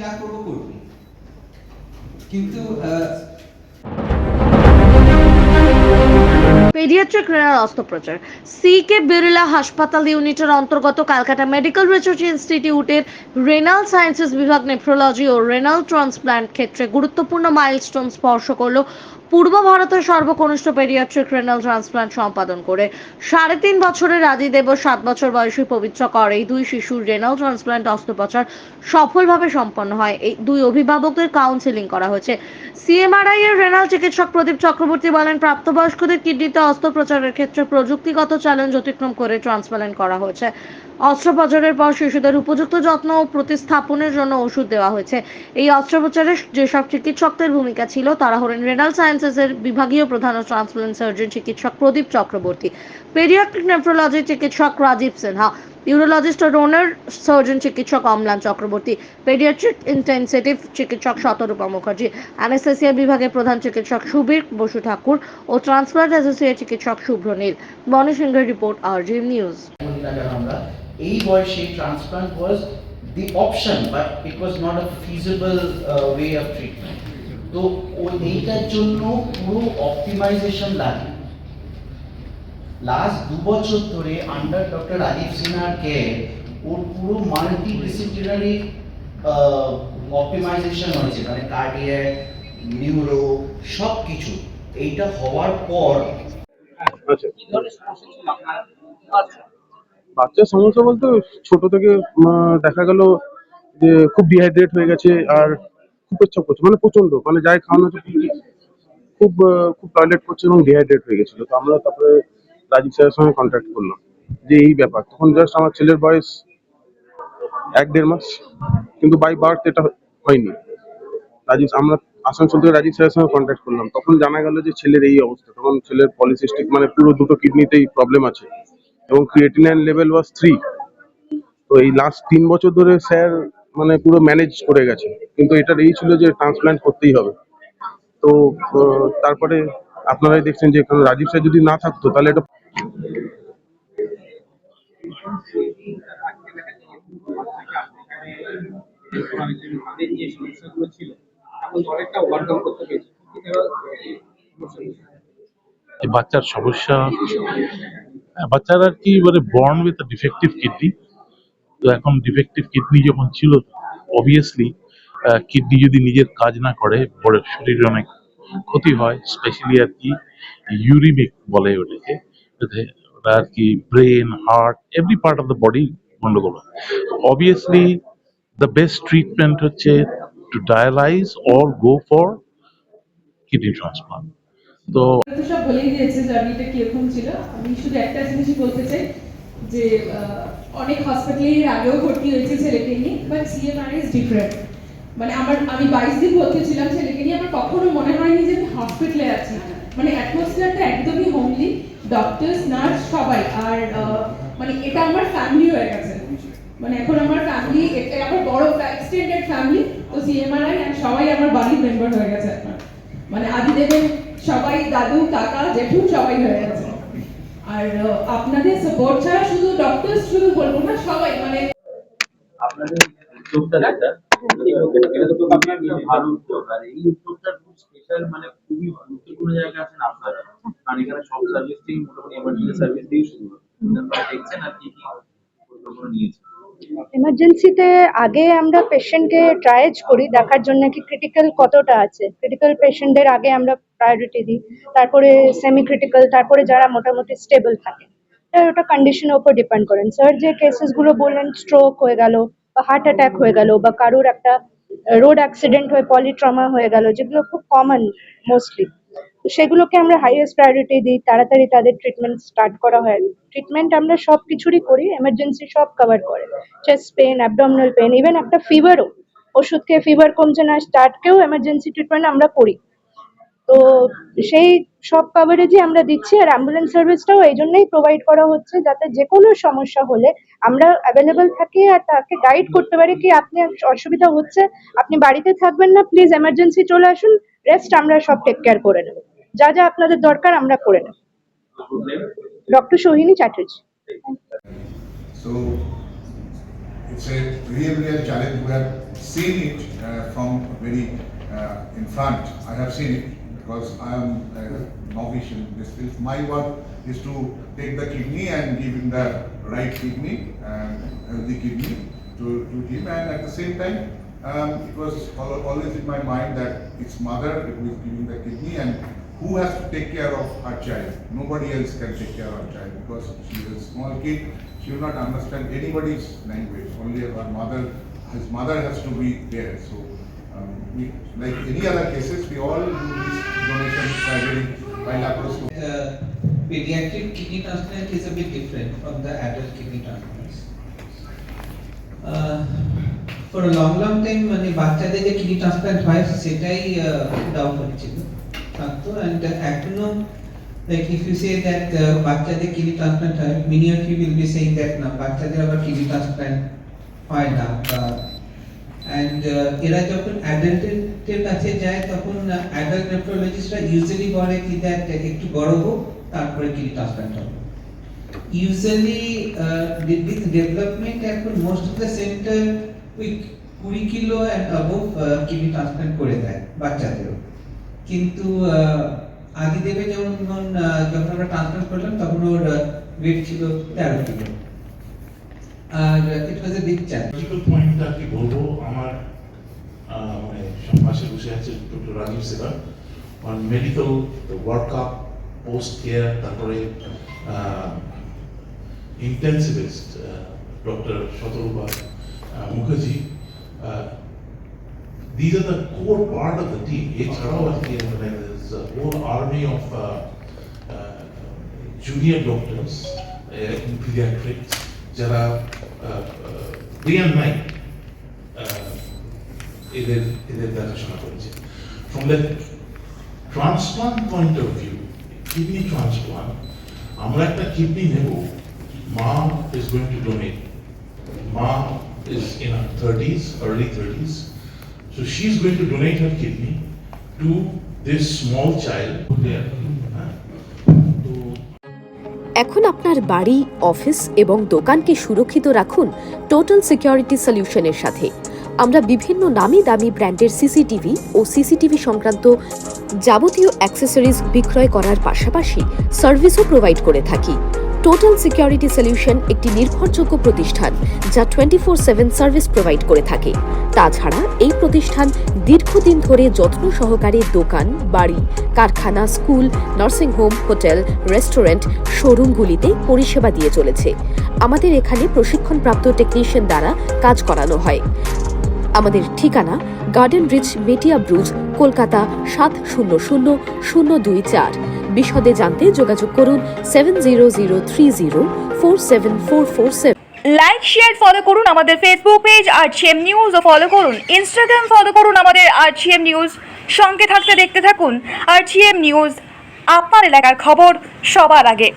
যা করবো করবো, কিন্তু পেডিয়াট্রিক রেনাল অস্ত্রোপচার সি.কে বিড়লা হাসপাতাল ইউনিটের অন্তর্গত ক্যালকাটা মেডিকেল রিসার্চ ইনস্টিটিউটের রেনাল সায়েন্সেস বিভাগ নেফ্রোলজি ও রেনাল ট্রান্সপ্ল্যান্ট ক্ষেত্রে গুরুত্বপূর্ণ মাইলস্টোন স্পর্শ করল পূর্ব ভারতের সর্বকনিষ্ঠ পেডিয়াট্রিক রেনাল ট্রান্সপ্ল্যান্ট সম্পাদন করে ৩.৫ বছরের আদিদেব ও ৭ বছর বয়সী পবিত্র কর এই দুই শিশুর রেনাল ট্রান্সপ্ল্যান্ট অস্ত্রোপচার সফলভাবে সম্পন্ন হয়। এই দুই অভিভাবকদের কাউন্সেলিং করা হয়েছে। সিএমআরআই এর রেনাল চিকিৎসক প্রদীপ চক্রবর্তী বলেন, প্রাপ্তবয়স্কদের কিডনিতে অস্ত্রোপচারের ক্ষেত্রে প্রযুক্তিগত চ্যালেঞ্জ অতিক্রম করে ট্রান্সপ্ল্যান্ট করা হয়েছে। অস্ত্রোপচারের পর শিশুদের উপযুক্ত যত্ন ও প্রতিস্থাপনের জন্য ওষুধ দেওয়া হয়েছে। এই অস্ত্রোপচারে যেসব চিকিৎসকদের ভূমিকা ছিল তারা হলেন রেনাল সায়েন্সেসের বিভাগীয় প্রধান ও ট্রান্সপ্ল্যান্ট সার্জন চিকিৎসক প্রদীপ চক্রবর্তী, পেডিয়াট্রিক নেফ্রোলজি চিকিৎসক রাজীব সিনহা, ইউরোলজিস্ট ও ডোনার সার্জন চিকিৎসক অম্লান চক্রবর্তী, পেডিয়াট্রিক ইন্টেনসিভ চিকিৎসক শতরূপা মুখার্জি, অ্যানেস্থেসিয়া বিভাগের প্রধান চিকিৎসক সুবীর বসু ঠাকুর ও ট্রান্সপ্ল্যান্ট অ্যাসোসিয়েট চিকিৎসক শুভ্র নীল। বনি সিংহের রিপোর্ট, RGM নিউজ। এই বয়সে transplant was the option, but it was not a feasible way of treatment. তো এইটার জন্য পুরো অপটিমাইজেশন লাগে। লাস্ট 2 বছর ধরে আন্ডার ডক্টর রাজীব সিনহার কেয়ার ওর পুরো মাল্টিডিসিপ্লিনারি অপটিমাইজেশন হয়েছে, মানে কার্ডিয়াক, নিউরো, সব কিছু। এইটা হওয়ার পর বাচ্চার সমস্যা বলতে ছোট থেকে দেখা গেল যে খুব ডিহাইড্রেট হয়ে গেছে, আর খুব পেচ্ছাপ করছে, মানে প্রচন্ড, মানে যাই খাওয়ানো হচ্ছে খুব খুব টয়লেট করছে এবং ডিহাইড্রেট হয়ে গেছিল। তো আমরা তারপরে রাজীব স্যারের সঙ্গে কন্ট্যাক্ট করলাম যে এই ব্যাপার। তখন জাস্ট আমার ছেলের বয়স 1-1.5 মাস, কিন্তু বাই বার্থ এটা হয়নি। আমরা আসানসোল থেকে রাজীব স্যারের সঙ্গে কন্ট্যাক্ট করলাম, তখন জানা গেল যে ছেলের এই অবস্থা। তখন ছেলের পলিসিস্টিক, মানে পুরো দুটো কিডনিতেই প্রবলেম আছে এবং ক্রিয়েটিনাইন লেভেল ওয়াজ 3। তো এই লাস্ট 3 বছর ধরে স্যার মানে পুরো ম্যানেজ করে গেছে, কিন্তু এটার এই ছিল যে ট্রান্সপ্ল্যান্ট করতেই হবে। তো তারপরে আপনারাই দেখছেন যে রাজীব স্যার যদি না থাকতো তাহলে এটা বাচ্চার সমস্যা, বাচ্চারা আর কি মানে বর্ন উইথ ডিফেক্টিভ কিডনি। তো এখন ডিফেক্টিভ কিডনি যখন ছিল, অবভিয়াসলি কিডনি যদি নিজের কাজ না করে পরে শরীরে অনেক ক্ষতি হয়, স্পেশালি আর কি ইউরিমিক বলে ওটাকে, ওটা আর কি brain, heart, every part of the body গন্ডগোল হয়। অবভিয়াসলি দ্য বেস্ট ট্রিটমেন্ট হচ্ছে to dialyse or go for kidney transplant. তো সব বলেই দিয়েছে জার্নিটা কিরকম ছিল। আমি শুধু একটা জিনিসই বলতে চাই যে অনেক হসপিটালে আগেও ভর্তি হয়েছে ছেলেকে নিয়ে, বাট সিএমআরআই ইজ ডিফারেন্ট। মানে আমি 22 দিন ভর্তি ছিলাম ছেলেকে নিয়ে, আমার কখনো মনে হয়নি যে আমি হসপিটালে আছি। মানে অ্যাটমসফিয়ারটা একদমই হোমলি, ডক্টরস, নার্স সবাই। আর মানে এটা আমার ফ্যামিলি হয়ে গেছে। মানে এখন আমার ফ্যামিলি, এটা আমার বড় এক্সটেন্ডেড ফ্যামিলি। তো সিএমআরআই আর সবাই আমার বাড়ির মেম্বার হয়ে গেছে এখন। মানে আদিদেবের সবাই, দাদু, কাকা, জেঠু সবাই হয়ে গেছে। আর আপনাদের সাপোর্ট ছাড়া শুধু ডক্টরস শুধু বলবো না, সবাই মানে আপনাদের উদ্যোগটা যেটা এটা তো আপনার ভালো উদ্যোগ, আর এই উদ্যোগটা খুব স্পেশাল, মানে খুবই গুরুত্বপূর্ণ জায়গায় আছেন আপনারা। কারণ এখানে সব সার্ভিস থেকে মোটামুটি এমার্জেন্সি সার্ভিস দিয়ে শুরু হয়। আপনারা দেখছেন আর কি কি পরিকল্পনা নিয়েছেন। এমার্জেন্সিতে আগে আমরা পেশেন্টকে ট্রায়াজ করি দেখার জন্য কি ক্রিটিক্যাল কতটা আছে। ক্রিটিক্যাল পেশেন্টদের আগে আমরা প্রায়োরিটি দিই, তারপরে সেমি ক্রিটিক্যাল, তারপরে যারা মোটামুটি স্টেবল থাকে। ওটা কন্ডিশনের উপর ডিপেন্ড করেন। স্যার যে কেসেসগুলো বললেন, স্ট্রোক হয়ে গেল বা হার্ট অ্যাটাক হয়ে গেল বা কারোর একটা রোড অ্যাক্সিডেন্ট হয়ে পলিট্রমা হয়ে গেল, যেগুলো খুব কমন মোস্টলি, সেগুলোকে আমরা হাইয়েস্ট প্রায়োরিটি দিই, তাড়াতাড়ি তাদের ট্রিটমেন্ট স্টার্ট করা হয়। ট্রিটমেন্ট আমরা সব কিছুরই করি, এমার্জেন্সি সব কভার করে, chest pain, abdominal pain, even একটা ফিভারও, ওষুধ খেয়ে ফিভার কমছে না স্টার্টকেও এমার্জেন্সি ট্রিটমেন্ট আমরা করি। তো সেই সব কভারেজই আমরা দিচ্ছি। আর অ্যাম্বুলেন্স সার্ভিসটাও এই জন্যই প্রোভাইড করা হচ্ছে যাতে যে কোনো সমস্যা হলে আমরা অ্যাভেলেবল থাকি আর তাকে গাইড করতে পারি কি আপনি অসুবিধা হচ্ছে, আপনি বাড়িতে থাকবেন না, প্লিজ এমার্জেন্সি চলে আসুন, রেস্ট আমরা সব টেক কেয়ার করে নেব, যা যা আপনাদের দরকার আমরা করে নেব। Doctor Sohini Chatterjee. So it's a real challenge. We have seen it from very in front. I have seen it because I am a novice in this field. My work is to take the kidney and give him the right kidney and healthy kidney to him, and at the same time it was always in my mind that it's mother who is giving the kidney and who has to take care of her child. Nobody else can take care of her child because she is a small kid. She will not understand anybody's language. Only her mother, his mother has to be there. So we, like any other cases, we all do this donation surgery by laparoscopy. Pediatric kidney transplant is a bit different from the adult kidney transplants. For a long time মানে বাচ্চাদের যে kidney transplant হয় সেটাই doubt হচ্ছিল থাকতো, and এখনো like if you say that বাচ্চাদের kidney transplant হয়, many of you will be saying that না বাচ্চাদের আবার কিডনি ট্রান্সপ্ল্যান্ট হয় না, and এরা যখন অ্যাডাল্টের কাছে যায় তখন অ্যাডাল্ট নেফ্রোলজিস্টরা ইউজুয়ালি বলে কি দ্যাট একটু বড় হোক তারপরে কিডনি ট্রান্সপ্ল্যান্ট হবে। Usually with development এখন most of the center ওই 20 kilo and above kidney transplant করে দেয় বাচ্চাদেরও, কিন্তু আদিদেবে যখন আমরা ট্রান্সপ্ল্যান্ট করলাম তখন ওর ওয়েট ছিল 13 কিলো, আর it was a big challenge. Logical পয়েন্টটা কি বলবো, আমার মানে পাশে বসে আছে doctor Rajib Seba on medical workup post care, তারপরে intensivist doctor Shatarupa Mukherjee, these are the core part of the team. এছাড়াও আজকে মানে there's a whole army of junior doctors in pediatrics যারা day and night এদের দেখাশোনা করেছে। From the transplant point of view, kidney transplant, আমরা একটা কিডনি নেব, মা is going to donate. Ma is in her 30s, early 30s, so she's going to donate her kidney to this small child. এখন আপনার বাড়ি, office এবং দোকানকে সুরক্ষিত রাখুন টোটাল সিকিউরিটি সলিউশনের সাথে। আমরা বিভিন্ন নামি দামি ব্র্যান্ডের সিসিটিভি ও সিসিটিভি সংক্রান্ত যাবতীয় অ্যাক্সেসরিজ বিক্রয় করার পাশাপাশি সার্ভিসও প্রোভাইড করে থাকি। টোটাল সিকিউরিটি সলিউশন একটি নির্ভরযোগ্য প্রতিষ্ঠান যা 24/7 সার্ভিস প্রোভাইড করে থাকে। তাছাড়া এই প্রতিষ্ঠান দীর্ঘদিন ধরে যত্ন সহকারে দোকান, বাড়ি, কারখানা, স্কুল, নার্সিংহোম, হোটেল, রেস্টুরেন্ট, শোরুমগুলিতে পরিষেবা দিয়ে চলেছে। আমাদের এখানে প্রশিক্ষণপ্রাপ্ত টেকনিশিয়ান দ্বারা কাজ করানো হয়। আমাদের ঠিকানা গার্ডেন রিচ, মেটিয়া ব্রুজ, কলকাতা 700024। বিশদে জানতে যোগাযোগ করুন 7003047447। লাইক, শেয়ার, ফলো করুন আমাদের ফেসবুক পেজ RGM নিউজ ও ফলো করুন ইনস্টাগ্রাম, ফলো করুন আমাদের RGM নিউজ। সঙ্গে থাকতে দেখতে থাকুন RGM নিউজ, আপনার এলাকার খবর সবার আগে।